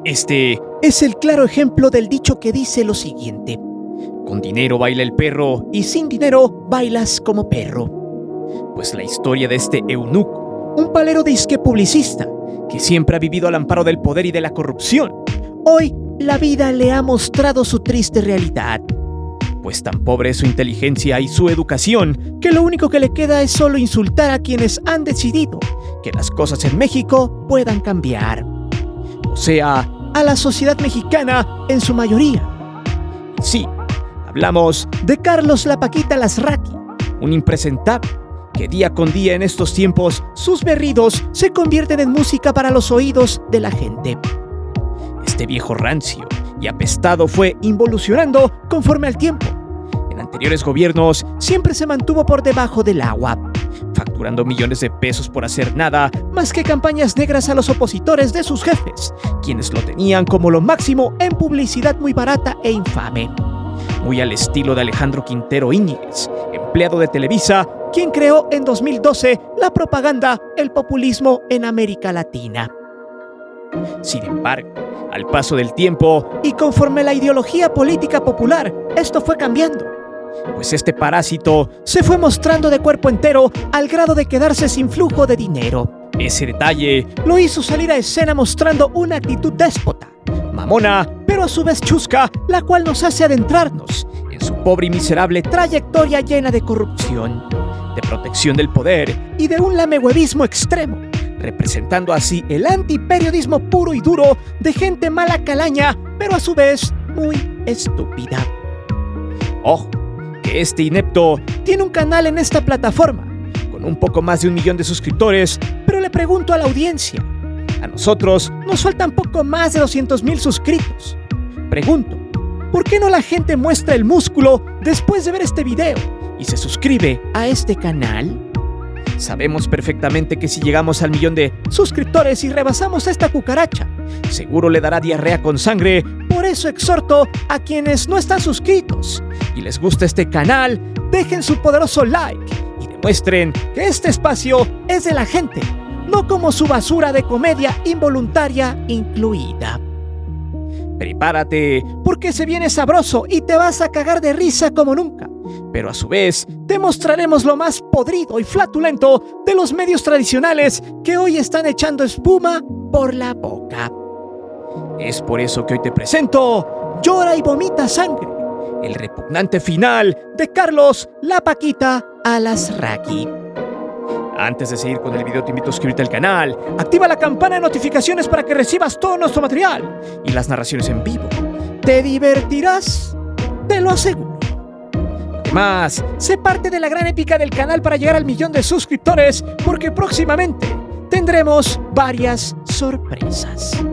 Este es el claro ejemplo del dicho que dice lo siguiente: con dinero baila el perro y sin dinero bailas como perro. Pues la historia de este eunuco, un palero disque publicista, que siempre ha vivido al amparo del poder y de la corrupción, hoy la vida le ha mostrado su triste realidad. Pues tan pobre es su inteligencia y su educación, que lo único que le queda es solo insultar a quienes han decidido que las cosas en México puedan cambiar. O sea, a la sociedad mexicana en su mayoría. Sí, hablamos de Carlos La Paquita Alasraqui, un impresentable que día con día en estos tiempos sus berridos se convierten en música para los oídos de la gente. Este viejo rancio y apestado fue involucionando conforme al tiempo. En anteriores gobiernos siempre se mantuvo por debajo del agua, facturando millones de pesos por hacer nada más que campañas negras a los opositores de sus jefes, quienes lo tenían como lo máximo en publicidad muy barata e infame. Muy al estilo de Alejandro Quintero Íñiguez, empleado de Televisa, quien creó en 2012 la propaganda El populismo en América Latina. Sin embargo, al paso del tiempo y conforme la ideología política popular, esto fue cambiando. Pues este parásito se fue mostrando de cuerpo entero al grado de quedarse sin flujo de dinero. Ese detalle lo hizo salir a escena mostrando una actitud déspota, mamona, pero a su vez chusca, la cual nos hace adentrarnos en su pobre y miserable trayectoria llena de corrupción, de protección del poder y de un lamehuevismo extremo, representando así el antiperiodismo puro y duro de gente mala calaña, pero a su vez muy estúpida. Ojo, que este inepto tiene un canal en esta plataforma, con un poco más de 1 millón de suscriptores, pero le pregunto a la audiencia, a nosotros nos faltan poco más de 200,000 suscritos. Pregunto, ¿por qué no la gente muestra el músculo después de ver este video y se suscribe a este canal? Sabemos perfectamente que si llegamos al 1,000,000 de suscriptores y rebasamos a esta cucaracha, seguro le dará diarrea con sangre. Por eso exhorto a quienes no están suscritos y les gusta este canal, dejen su poderoso like y demuestren que este espacio es de la gente, no como su basura de comedia involuntaria incluida. Prepárate, porque se viene sabroso y te vas a cagar de risa como nunca. Pero a su vez, te mostraremos lo más podrido y flatulento de los medios tradicionales que hoy están echando espuma por la boca. Es por eso que hoy te presento Llora y Vomita Sangre, el repugnante final de Carlos La Paquita Alasraqui. Antes de seguir con el video, te invito a suscribirte al canal, activa la campana de notificaciones para que recibas todo nuestro material y las narraciones en vivo. Te divertirás, te lo aseguro. Además, sé parte de la gran épica del canal para llegar al 1,000,000 de suscriptores, porque próximamente tendremos varias sorpresas.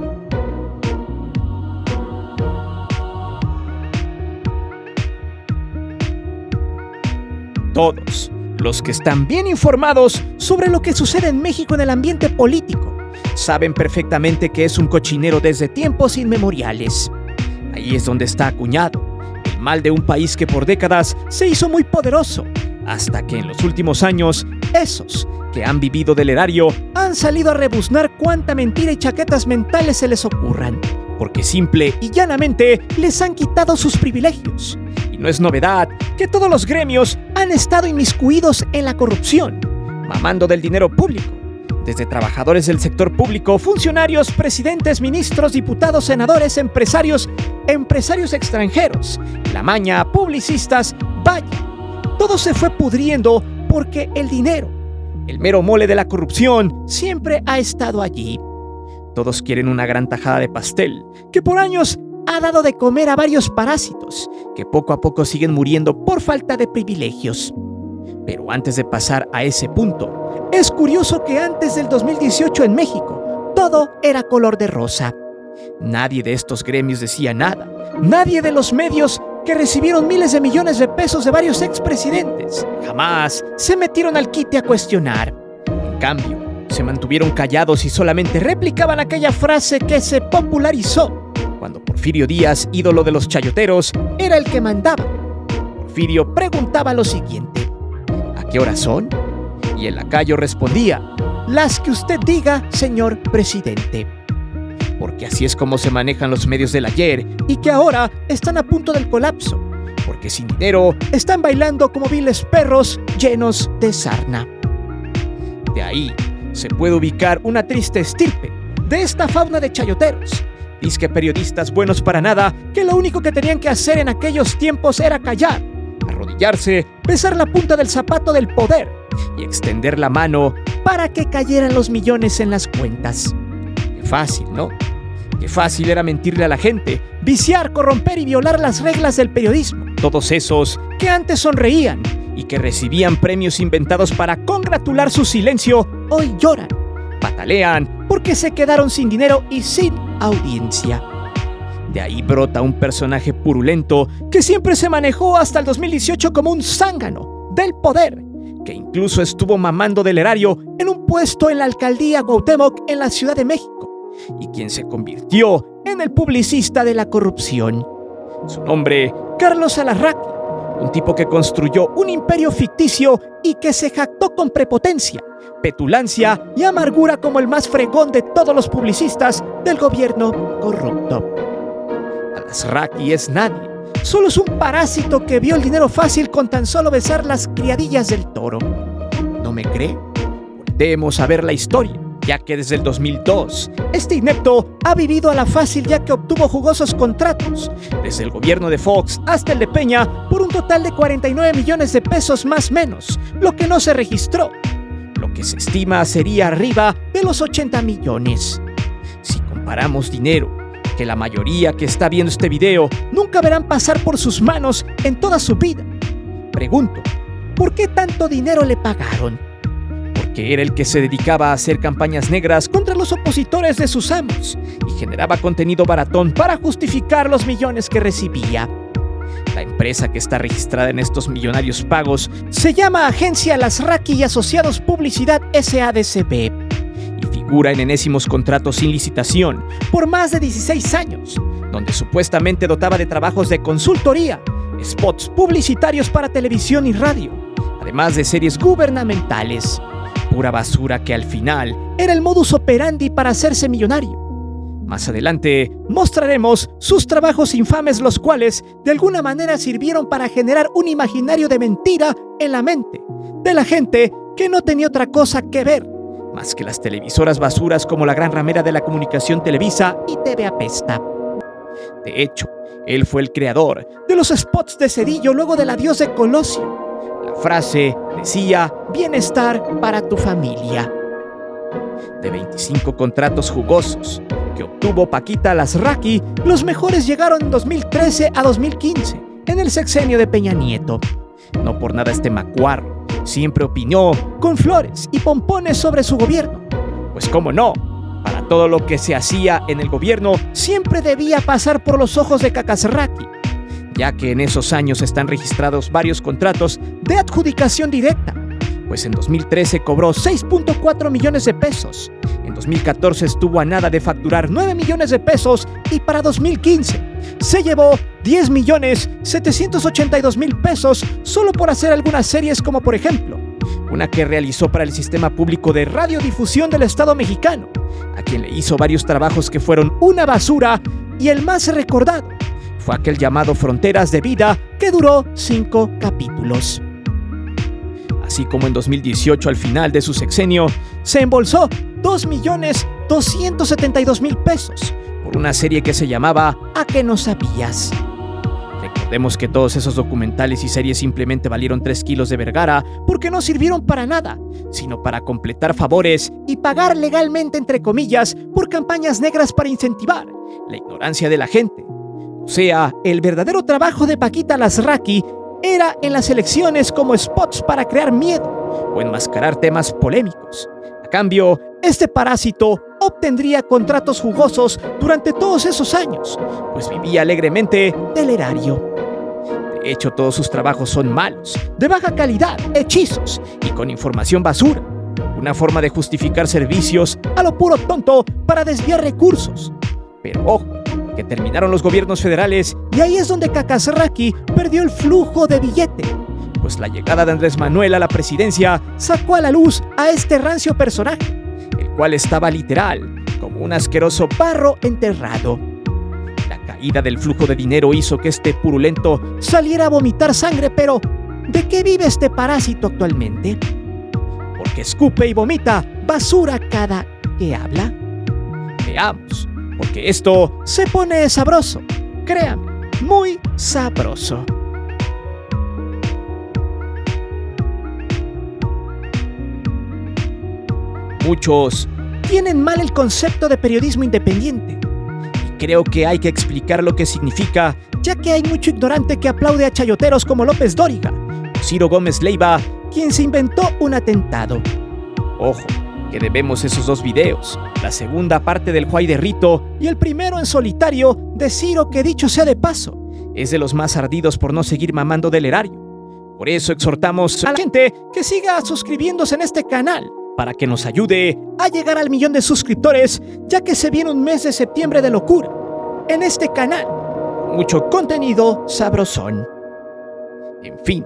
Todos los que están bien informados sobre lo que sucede en México en el ambiente político saben perfectamente que es un cochinero desde tiempos inmemoriales. Ahí es donde está acuñado el mal de un país que por décadas se hizo muy poderoso, hasta que en los últimos años, esos que han vivido del erario han salido a rebuznar cuánta mentira y chaquetas mentales se les ocurran, porque simple y llanamente les han quitado sus privilegios. Y no es novedad que todos los gremios han estado inmiscuidos en la corrupción, mamando del dinero público, desde trabajadores del sector público, funcionarios, presidentes, ministros, diputados, senadores, empresarios extranjeros, la maña, publicistas, vaya, todo se fue pudriendo porque el dinero, el mero mole de la corrupción, siempre ha estado allí. Todos quieren una gran tajada de pastel, que por años ha dado de comer a varios parásitos, que poco a poco siguen muriendo por falta de privilegios. Pero antes de pasar a ese punto, es curioso que antes del 2018 en México, todo era color de rosa. Nadie de estos gremios decía nada. Nadie de los medios que recibieron miles de millones de pesos de varios expresidentes jamás se metieron al quite a cuestionar. En cambio, se mantuvieron callados y solamente replicaban aquella frase que se popularizó cuando Porfirio Díaz, ídolo de los chayoteros, era el que mandaba. Porfirio preguntaba lo siguiente: ¿a qué hora son? Y el lacayo respondía: las que usted diga, señor presidente. porque así es como se manejan los medios del ayer y que ahora están a punto del colapso, porque sin dinero están bailando como viles perros llenos de sarna. De ahí se puede ubicar una triste estirpe de esta fauna de chayoteros, disque periodistas buenos para nada, que lo único que tenían que hacer en aquellos tiempos era callar, arrodillarse, besar la punta del zapato del poder y extender la mano para que cayeran los millones en las cuentas. Qué fácil, ¿no? Qué fácil era mentirle a la gente, viciar, corromper y violar las reglas del periodismo. Todos esos que antes sonreían y que recibían premios inventados para congratular su silencio, hoy lloran, patalean porque se quedaron sin dinero y sin audiencia. De ahí brota un personaje purulento que siempre se manejó hasta el 2018 como un zángano del poder, que incluso estuvo mamando del erario en un puesto en la alcaldía Cuauhtémoc en la Ciudad de México, y quien se convirtió en el publicista de la corrupción. Su nombre, Carlos Alarraqui, un tipo que construyó un imperio ficticio y que se jactó con prepotencia, petulancia y amargura como el más fregón de todos los publicistas del gobierno corrupto. Alarraqui es nadie, solo es un parásito que vio el dinero fácil con tan solo besar las criadillas del toro. ¿No me cree? Volvemos a ver la historia, ya que desde el 2002, este inepto ha vivido a la fácil ya que obtuvo jugosos contratos, desde el gobierno de Fox hasta el de Peña, por un total de 49 millones de pesos más menos, lo que no se registró. Lo que se estima sería arriba de los 80 millones. Si comparamos dinero que la mayoría que está viendo este video nunca verán pasar por sus manos en toda su vida, pregunto, ¿por qué tanto dinero le pagaron? Porque era el que se dedicaba a hacer campañas negras contra los opositores de sus amos y generaba contenido baratón para justificar los millones que recibía. La empresa que está registrada en estos millonarios pagos se llama Agencia Alarraqui y Asociados Publicidad S.A.D.C.B. y figura en enésimos contratos sin licitación por más de 16 años, donde supuestamente dotaba de trabajos de consultoría, spots publicitarios para televisión y radio, además de series gubernamentales. Pura basura que al final era el modus operandi para hacerse millonario. Más adelante mostraremos sus trabajos infames, los cuales de alguna manera sirvieron para generar un imaginario de mentira en la mente de la gente que no tenía otra cosa que ver más que las televisoras basuras como la gran ramera de la comunicación Televisa y TV Apesta. De hecho, él fue el creador de los spots de Cedillo luego del adiós de Colosio. La frase decía: bienestar para tu familia. De 25 contratos jugosos que obtuvo Paquita Alarraqui, los mejores llegaron en 2013 a 2015, en el sexenio de Peña Nieto. No por nada este macuarro siempre opinó con flores y pompones sobre su gobierno. Pues cómo no, para todo lo que se hacía en el gobierno siempre debía pasar por los ojos de Alarraqui, ya que en esos años están registrados varios contratos de adjudicación directa, pues en 2013 cobró 6.4 millones de pesos, en 2014 estuvo a nada de facturar 9 millones de pesos y para 2015 se llevó 10.782.000 pesos solo por hacer algunas series, como por ejemplo una que realizó para el Sistema Público de Radiodifusión del Estado mexicano, a quien le hizo varios trabajos que fueron una basura, y el más recordado fue aquel llamado Fronteras de Vida, que duró 5 capítulos. Así como en 2018, al final de su sexenio, se embolsó 2.272.000 pesos por una serie que se llamaba ¿A qué no sabías? Recordemos que todos esos documentales y series simplemente valieron 3 kilos de Vergara porque no sirvieron para nada, sino para completar favores y pagar legalmente, entre comillas, por campañas negras para incentivar la ignorancia de la gente. O sea, el verdadero trabajo de Paquita Alarraqui era en las elecciones como spots para crear miedo o enmascarar temas polémicos. A cambio, este parásito obtendría contratos jugosos durante todos esos años, pues vivía alegremente del erario. De hecho, todos sus trabajos son malos, de baja calidad, hechizos y con información basura. Una forma de justificar servicios a lo puro tonto para desviar recursos. Pero ojo, que terminaron los gobiernos federales y ahí es donde Alarraqui perdió el flujo de billete, pues la llegada de Andrés Manuel a la presidencia sacó a la luz a este rancio personaje, el cual estaba literal como un asqueroso barro enterrado. La caída del flujo de dinero hizo que este purulento saliera a vomitar sangre, pero ¿de qué vive este parásito actualmente? Porque escupe y vomita basura cada que habla. Veamos, porque esto se pone sabroso, créame, muy sabroso. Muchos tienen mal el concepto de periodismo independiente y creo que hay que explicar lo que significa, ya que hay mucho ignorante que aplaude a chayoteros como López Dóriga o Ciro Gómez Leiva, quien se inventó un atentado. Ojo, que debemos esos dos videos, la segunda parte del Juay de Rito y el primero en solitario de Ciro, que dicho sea de paso, es de los más ardidos por no seguir mamando del erario. Por eso exhortamos a la gente que siga suscribiéndose en este canal, para que nos ayude a llegar al 1.000.000 de suscriptores, ya que se viene un mes de septiembre de locura en este canal. Mucho contenido sabrosón. En fin,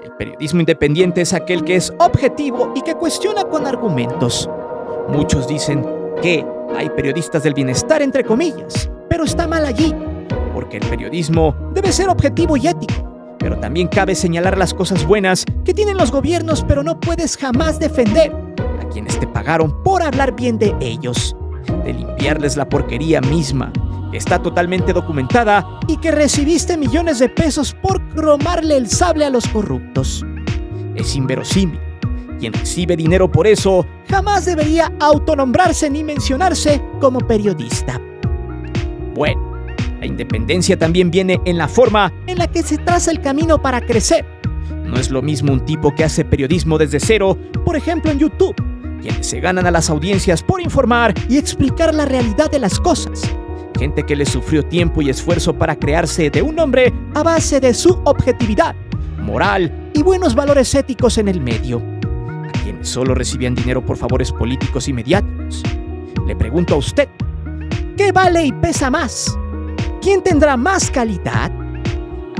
el periodismo independiente es aquel que es objetivo y que cuestiona con argumentos. Muchos dicen que hay periodistas del bienestar, entre comillas, pero está mal allí, porque el periodismo debe ser objetivo y ético. Pero también cabe señalar las cosas buenas que tienen los gobiernos, pero no puedes jamás defender a quienes te pagaron por hablar bien de ellos, de limpiarles la porquería misma, que está totalmente documentada y que recibiste millones de pesos por cromarle el sable a los corruptos. Es inverosímil. Quien recibe dinero por eso jamás debería autonombrarse ni mencionarse como periodista. Bueno, la independencia también viene en la forma en la que se traza el camino para crecer. No es lo mismo un tipo que hace periodismo desde cero, por ejemplo en YouTube, quienes se ganan a las audiencias por informar y explicar la realidad de las cosas. Gente que le sufrió tiempo y esfuerzo para crearse de un nombre a base de su objetividad, moral y buenos valores éticos en el medio. A quienes solo recibían dinero por favores políticos y mediáticos. Le pregunto a usted, ¿qué vale y pesa más? ¿Quién tendrá más calidad?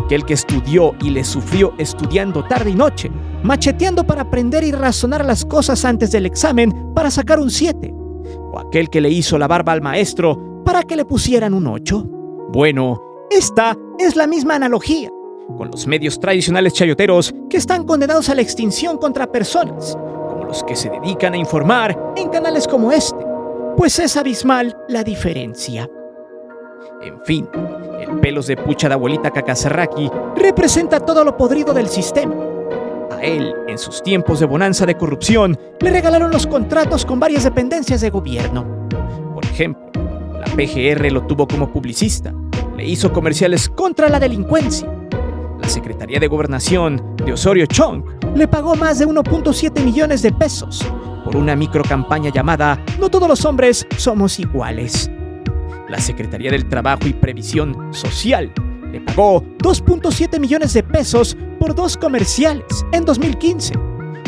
Aquel que estudió y le sufrió estudiando tarde y noche, macheteando para aprender y razonar las cosas antes del examen para sacar un 7. O aquel que le hizo la barba al maestro para que le pusieran un 8. Bueno, esta es la misma analogía con los medios tradicionales chayoteros que están condenados a la extinción contra personas, como los que se dedican a informar en canales como este, pues es abismal la diferencia. En fin, el pelos de pucha de abuelita Cacazarraqui representa todo lo podrido del sistema. A él, en sus tiempos de bonanza de corrupción, le regalaron los contratos con varias dependencias de gobierno. Por ejemplo, la PGR lo tuvo como publicista, le hizo comerciales contra la delincuencia. La Secretaría de Gobernación de Osorio Chong le pagó más de 1.7 millones de pesos por una microcampaña llamada No todos los hombres somos iguales. La Secretaría del Trabajo y Previsión Social le pagó 2.7 millones de pesos por 2 comerciales en 2015.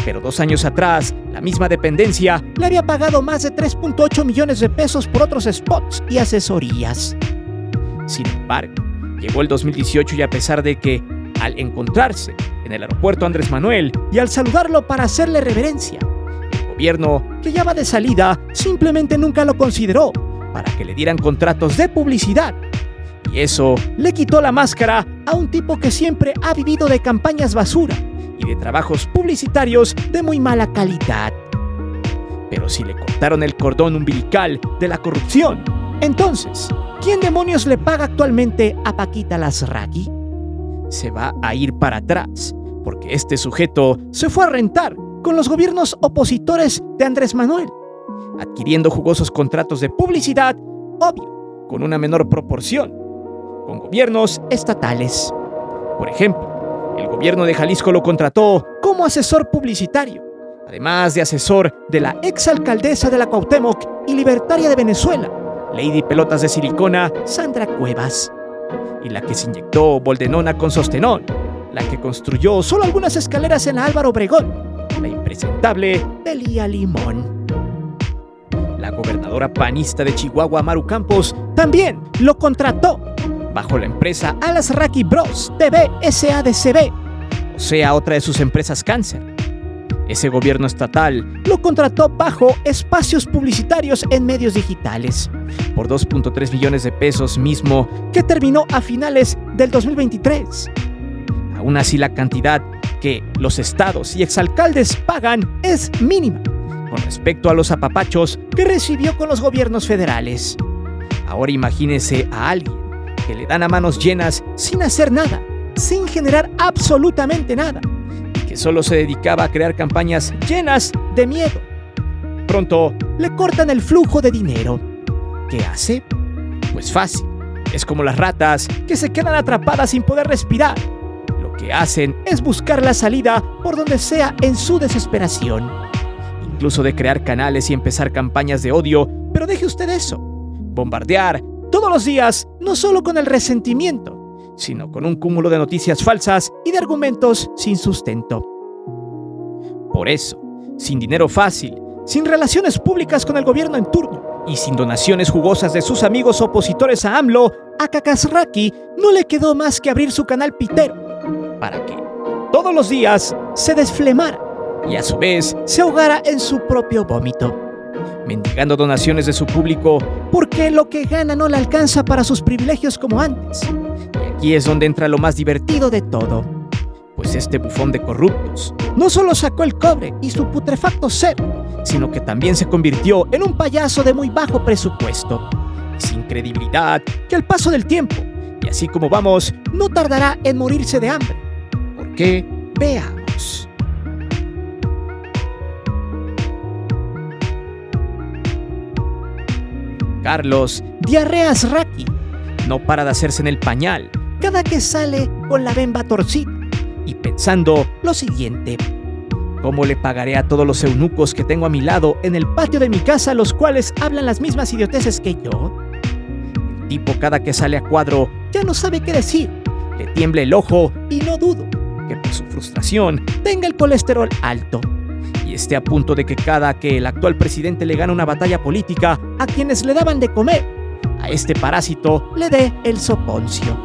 Pero 2 años atrás, la misma dependencia le había pagado más de 3.8 millones de pesos por otros spots y asesorías. Sin embargo, llegó el 2018 y a pesar de que, al encontrarse en el aeropuerto Andrés Manuel y al saludarlo para hacerle reverencia, el gobierno, que ya va de salida, simplemente nunca lo consideró para que le dieran contratos de publicidad. Y eso le quitó la máscara a un tipo que siempre ha vivido de campañas basura y de trabajos publicitarios de muy mala calidad. Pero si le cortaron el cordón umbilical de la corrupción, entonces, ¿quién demonios le paga actualmente a Paquita Lazraqui? Se va a ir para atrás, porque este sujeto se fue a rentar con los gobiernos opositores de Andrés Manuel, adquiriendo jugosos contratos de publicidad, obvio, con una menor proporción, con gobiernos estatales. Por ejemplo, el gobierno de Jalisco lo contrató como asesor publicitario, además de asesor de la exalcaldesa de la Cuauhtémoc y libertaria de Venezuela, Lady Pelotas de Silicona, Sandra Cuevas, y la que se inyectó boldenona con sostenón, la que construyó solo algunas escaleras en la Álvaro Obregón, la impresentable Delia Limón. La gobernadora panista de Chihuahua, Maru Campos, también lo contrató bajo la empresa Alasraqui Bros. TV S.A.D.C.B., o sea, otra de sus empresas cáncer. Ese gobierno estatal lo contrató bajo espacios publicitarios en medios digitales por 2.3 millones de pesos, mismo que terminó a finales del 2023. Aún así, la cantidad que los estados y exalcaldes pagan es mínima con respecto a los apapachos que recibió con los gobiernos federales. Ahora imagínese a alguien que le dan a manos llenas sin hacer nada, sin generar absolutamente nada, y que solo se dedicaba a crear campañas llenas de miedo. Pronto le cortan el flujo de dinero. ¿Qué hace? Pues fácil. Es como las ratas que se quedan atrapadas sin poder respirar. Lo que hacen es buscar la salida por donde sea en su desesperación. Incluso de crear canales y empezar campañas de odio, pero deje usted eso. Bombardear todos los días, no solo con el resentimiento, sino con un cúmulo de noticias falsas y de argumentos sin sustento. Por eso, sin dinero fácil, sin relaciones públicas con el gobierno en turno y sin donaciones jugosas de sus amigos opositores a AMLO, a Kakazraki no le quedó más que abrir su canal pitero para que todos los días se desflemara y a su vez se ahogara en su propio vómito, mendigando donaciones de su público porque lo que gana no le alcanza para sus privilegios como antes. Y aquí es donde entra lo más divertido de todo, pues este bufón de corruptos no solo sacó el cobre y su putrefacto cero, sino que también se convirtió en un payaso de muy bajo presupuesto, sin credibilidad, que al paso del tiempo, y así como vamos, no tardará en morirse de hambre. ¿Por qué? Veamos. Carlos Diarreas Raki no para de hacerse en el pañal cada que sale con la bemba torcida y pensando lo siguiente: ¿cómo le pagaré a todos los eunucos que tengo a mi lado en el patio de mi casa, los cuales hablan las mismas idioteces que yo? El tipo, cada que sale a cuadro, ya no sabe qué decir, le tiembla el ojo y no dudo que por su frustración tenga el colesterol alto y esté a punto de que cada que el actual presidente le gana una batalla política a quienes le daban de comer, a este parásito le dé el soponcio.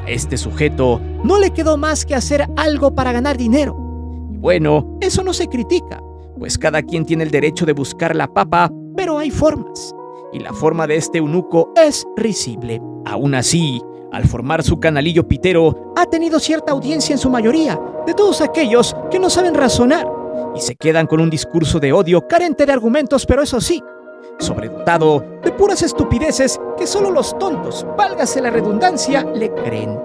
A este sujeto no le quedó más que hacer algo para ganar dinero. Y bueno, eso no se critica, pues cada quien tiene el derecho de buscar la papa, pero hay formas. Y la forma de este eunuco es risible. Aún así, al formar su canalillo pitero, ha tenido cierta audiencia en su mayoría de todos aquellos que no saben razonar y se quedan con un discurso de odio carente de argumentos, pero eso sí, sobredotado de puras estupideces que solo los tontos, válgase la redundancia, le creen.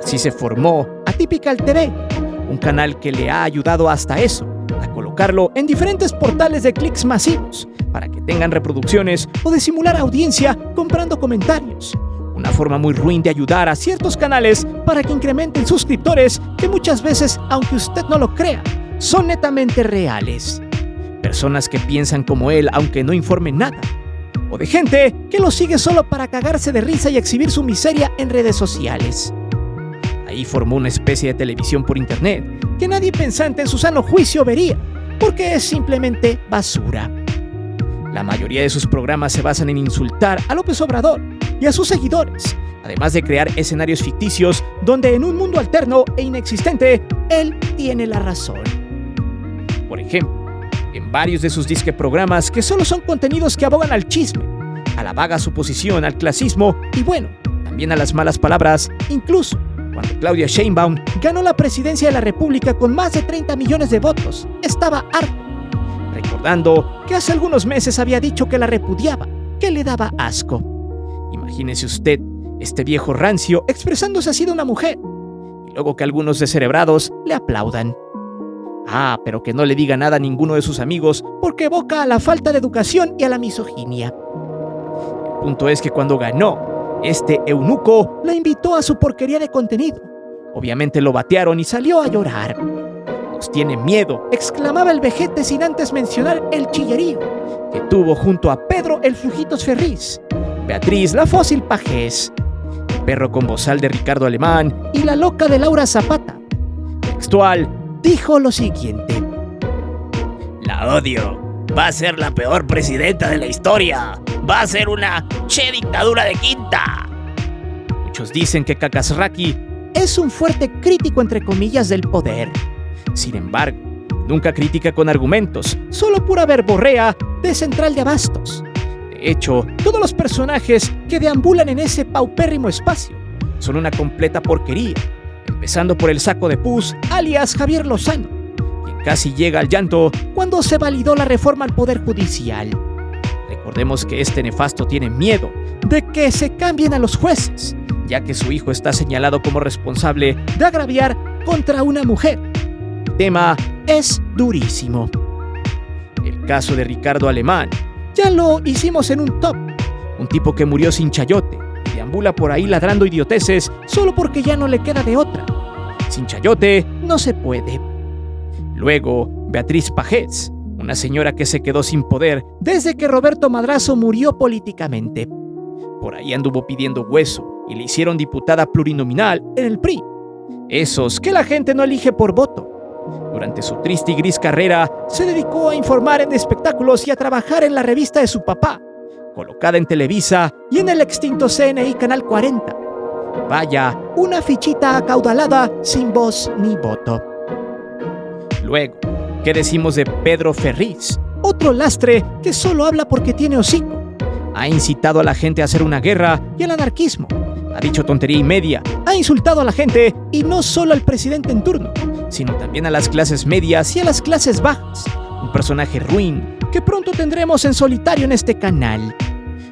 Así se formó Atypical TV, un canal que le ha ayudado hasta eso, a colocarlo en diferentes portales de clics masivos, para que tengan reproducciones o de simular audiencia comprando comentarios. Una forma muy ruin de ayudar a ciertos canales para que incrementen suscriptores que muchas veces, aunque usted no lo crea, son netamente reales. Personas que piensan como él aunque no informen nada. O de gente que lo sigue solo para cagarse de risa y exhibir su miseria en redes sociales. Ahí formó una especie de televisión por internet que nadie pensante en su sano juicio vería, porque es simplemente basura. La mayoría de sus programas se basan en insultar a López Obrador y a sus seguidores, además de crear escenarios ficticios donde en un mundo alterno e inexistente, él tiene la razón. Por ejemplo, en varios de sus disque programas que solo son contenidos que abogan al chisme, a la vaga suposición, al clasismo y bueno, también a las malas palabras, incluso cuando Claudia Sheinbaum ganó la presidencia de la República con más de 30 millones de votos, estaba harto, recordando que hace algunos meses había dicho que la repudiaba, que le daba asco. Imagínese usted este viejo rancio expresándose así de una mujer, y luego que algunos descerebrados le aplaudan. Pero que no le diga nada a ninguno de sus amigos porque evoca a la falta de educación y a la misoginia. El punto es que cuando ganó, este eunuco la invitó a su porquería de contenido. Obviamente lo batearon y salió a llorar. «Nos tiene miedo», exclamaba el vejete sin antes mencionar el chillerío que tuvo junto a Pedro el Flujitos Ferriz, Beatriz la Fósil Pajés, el perro con bozal de Ricardo Alemán y la loca de Laura Zapata. Textual, dijo lo siguiente: «La odio. Va a ser la peor presidenta de la historia. Va a ser una dictadura de quinta». Muchos dicen que Kakazraki es un fuerte crítico entre comillas del poder. Sin embargo, nunca critica con argumentos, solo pura verborrea de central de abastos. De hecho, todos los personajes que deambulan en ese paupérrimo espacio son una completa porquería, empezando por el saco de pus, alias Javier Lozano, quien casi llega al llanto cuando se validó la reforma al Poder Judicial. Recordemos que este nefasto tiene miedo de que se cambien a los jueces, ya que su hijo está señalado como responsable de agraviar contra una mujer. El tema es durísimo. El caso de Ricardo Alemán ya lo hicimos en un top. Un tipo que murió sin chayote y deambula por ahí ladrando idioteces solo porque ya no le queda de otra. Sin chayote no se puede. Luego, Beatriz Pajés, una señora que se quedó sin poder desde que Roberto Madrazo murió políticamente. Por ahí anduvo pidiendo hueso y le hicieron diputada plurinominal en el PRI. Esos que la gente no elige por voto. Durante su triste y gris carrera, se dedicó a informar en espectáculos y a trabajar en la revista de su papá, colocada en Televisa y en el extinto CNI Canal 40. Vaya, una fichita acaudalada sin voz ni voto. Luego, ¿qué decimos de Pedro Ferriz? Otro lastre que solo habla porque tiene hocico. Ha incitado a la gente a hacer una guerra y al anarquismo. Ha dicho tontería y media, ha insultado a la gente y no solo al presidente en turno, sino también a las clases medias y a las clases bajas. Un personaje ruin que pronto tendremos en solitario en este canal.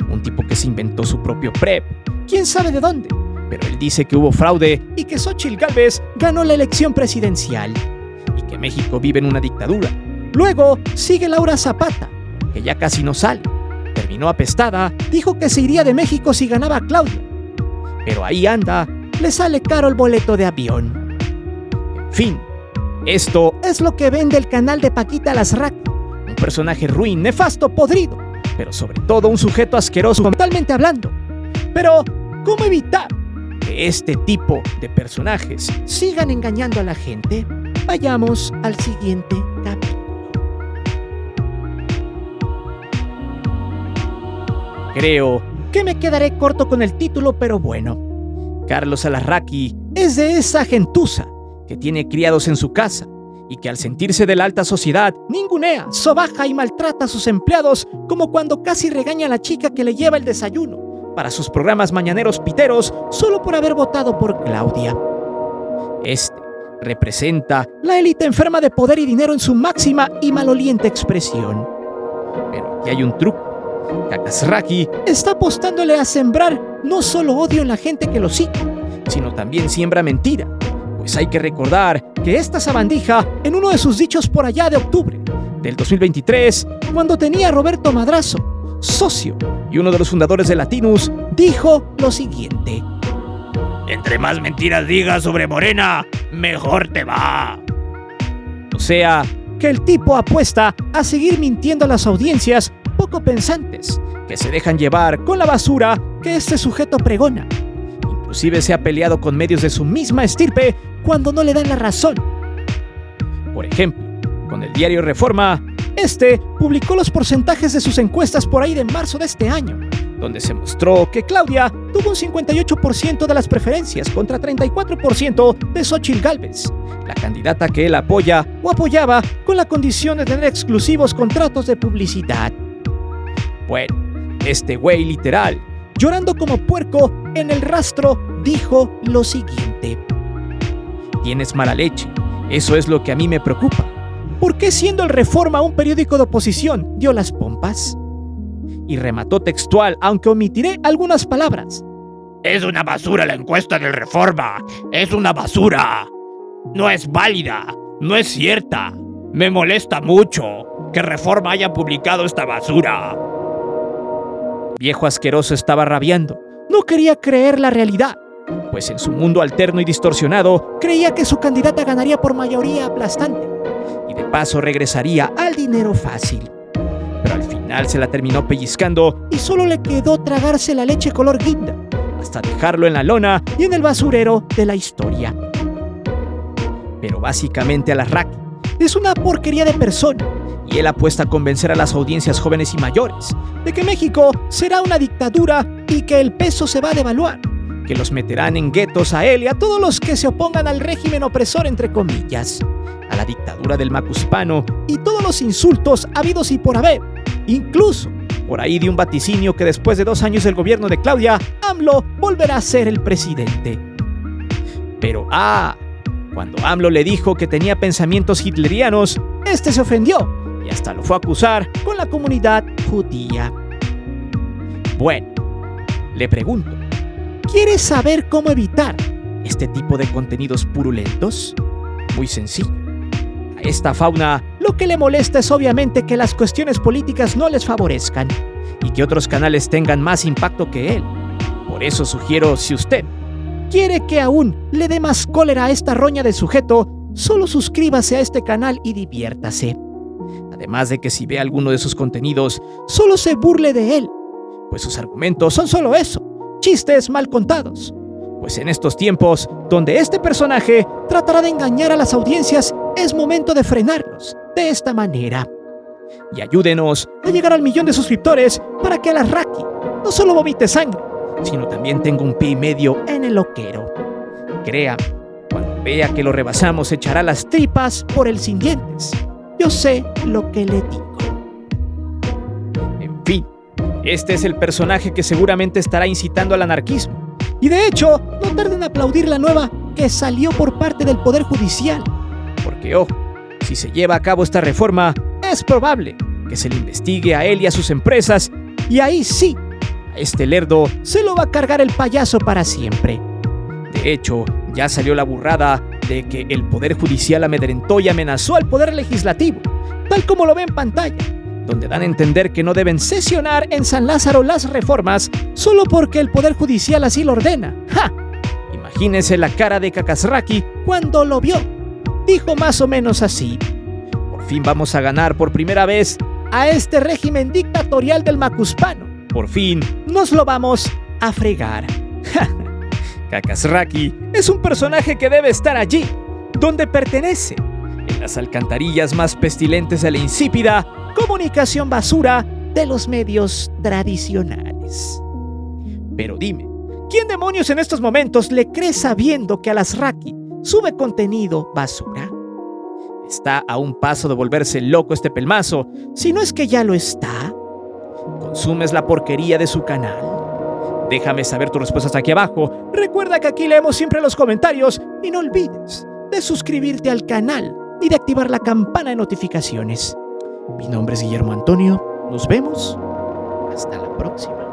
Un tipo que se inventó su propio PREP, quién sabe de dónde, pero él dice que hubo fraude y que Xóchitl Gálvez ganó la elección presidencial y que México vive en una dictadura. Luego sigue Laura Zapata, que ya casi no sale. Terminó apestada, dijo que se iría de México si ganaba Claudia. Pero ahí anda, le sale caro el boleto de avión. En fin, esto es lo que vende el canal de Paquita Lasraqui. Un personaje ruin, nefasto, podrido, pero sobre todo un sujeto asqueroso mentalmente hablando. Pero, ¿cómo evitar que este tipo de personajes sigan engañando a la gente? Vayamos al siguiente capítulo. Creo que me quedaré corto con el título, pero bueno. Carlos Alarraqui es de esa gentuza que tiene criados en su casa y que al sentirse de la alta sociedad ningunea, sobaja y maltrata a sus empleados, como cuando casi regaña a la chica que le lleva el desayuno para sus programas mañaneros piteros solo por haber votado por Claudia. Este representa la élite enferma de poder y dinero en su máxima y maloliente expresión. Pero aquí hay un truco. Kakasraqui está apostándole a sembrar no solo odio en la gente que lo sigue, sino también siembra mentira. Pues hay que recordar que esta sabandija, en uno de sus dichos por allá de octubre del 2023, cuando tenía a Roberto Madrazo, socio y uno de los fundadores de Latinus, dijo lo siguiente: entre más mentiras digas sobre Morena, mejor te va. O sea, que el tipo apuesta a seguir mintiendo a las audiencias poco pensantes, que se dejan llevar con la basura que este sujeto pregona. Inclusive se ha peleado con medios de su misma estirpe cuando no le dan la razón. Por ejemplo, con el diario Reforma, este publicó los porcentajes de sus encuestas por ahí de marzo de este año, donde se mostró que Claudia tuvo un 58% de las preferencias contra 34% de Xóchitl Gálvez, la candidata que él apoya o apoyaba con la condición de tener exclusivos contratos de publicidad. Bueno, este güey literal, llorando como puerco en el rastro, dijo lo siguiente: tienes mala leche, eso es lo que a mí me preocupa. ¿Por qué siendo el Reforma un periódico de oposición dio las pompas? Y remató textual, aunque omitiré algunas palabras: es una basura la encuesta del Reforma, es una basura, no es válida, no es cierta, me molesta mucho que Reforma haya publicado esta basura. Viejo asqueroso estaba rabiando. No quería creer la realidad, pues en su mundo alterno y distorsionado creía que su candidata ganaría por mayoría aplastante y de paso regresaría al dinero fácil. Pero al final se la terminó pellizcando y solo le quedó tragarse la leche color guinda, hasta dejarlo en la lona y en el basurero de la historia. Pero básicamente Alarraqui es una porquería de persona, y él apuesta a convencer a las audiencias jóvenes y mayores de que México será una dictadura y que el peso se va a devaluar, que los meterán en guetos a él y a todos los que se opongan al régimen opresor, entre comillas, a la dictadura del Macuspano y todos los insultos habidos y por haber. Incluso, por ahí de un vaticinio que después de 2 años del gobierno de Claudia, AMLO volverá a ser el presidente. Pero cuando AMLO le dijo que tenía pensamientos hitlerianos, este se ofendió y hasta lo fue a acusar con la comunidad judía. Bueno, le pregunto, ¿quieres saber cómo evitar este tipo de contenidos purulentos? Muy sencillo. A esta fauna lo que le molesta es obviamente que las cuestiones políticas no les favorezcan y que otros canales tengan más impacto que él. Por eso sugiero, si usted quiere que aún le dé más cólera a esta roña de sujeto, solo suscríbase a este canal y diviértase. Además de que si ve alguno de sus contenidos, solo se burle de él, pues sus argumentos son solo eso, chistes mal contados. Pues en estos tiempos, donde este personaje tratará de engañar a las audiencias, es momento de frenarlos de esta manera. Y ayúdenos a llegar al 1.000.000 de suscriptores para que Alasraqui no solo vomite sangre, sino también tenga un pie y medio en el loquero. Créame, cuando vea que lo rebasamos echará las tripas por el sin dientes. Yo sé lo que le digo. En fin, este es el personaje que seguramente estará incitando al anarquismo. Y de hecho, no tarden en aplaudir la nueva que salió por parte del Poder Judicial. Porque, ojo, si se lleva a cabo esta reforma, es probable que se le investigue a él y a sus empresas, y ahí sí, a este lerdo se lo va a cargar el payaso para siempre. De hecho, ya salió la burrada de que el Poder Judicial amedrentó y amenazó al Poder Legislativo, tal como lo ve en pantalla, donde dan a entender que no deben sesionar en San Lázaro las reformas solo porque el Poder Judicial así lo ordena. ¡Ja! Imagínense la cara de Alasraqui cuando lo vio. Dijo más o menos así: por fin vamos a ganar por primera vez a este régimen dictatorial del Macuspano. Por fin nos lo vamos a fregar. Alasraqui es un personaje que debe estar allí, donde pertenece, en las alcantarillas más pestilentes de la insípida comunicación basura de los medios tradicionales. Pero dime, ¿quién demonios en estos momentos le cree sabiendo que Alasraqui sube contenido basura? Está a un paso de volverse loco este pelmazo, si no es que ya lo está. ¿Consumes la porquería de su canal? Déjame saber tus respuestas aquí abajo. Recuerda que aquí leemos siempre los comentarios y no olvides de suscribirte al canal y de activar la campana de notificaciones. Mi nombre es Guillermo Antonio. Nos vemos. Hasta la próxima.